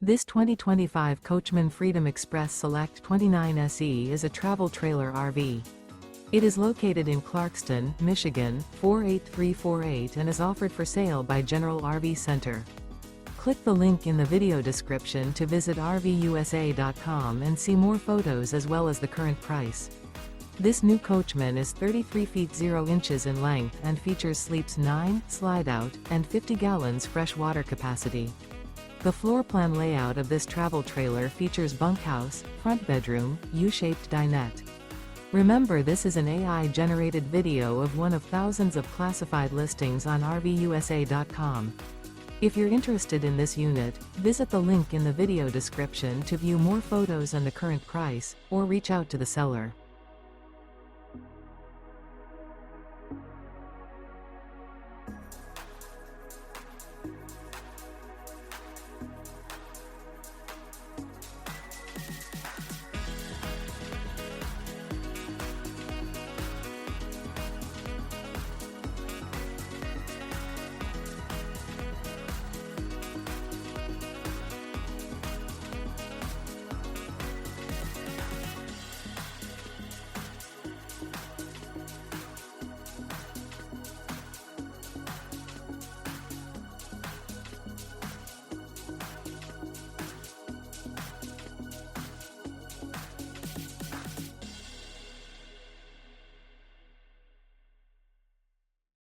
This 2025 Coachmen Freedom Express Select 29 SE is a travel trailer RV. It is located in Clarkston, Michigan, 48348 and is offered for sale by General RV Center. Click the link in the video description to visit RVUSA.com and see more photos as well as the current price. This new Coachmen is 33 feet 0 inches in length and features sleeps 9, slide-out, and 50 gallons fresh water capacity. The floor plan layout of this travel trailer features bunkhouse, front bedroom, U-shaped dinette. Remember, this is an AI-generated video of one of thousands of classified listings on RVUSA.com. If you're interested in this unit, visit the link in the video description to view more photos and the current price, or reach out to the seller.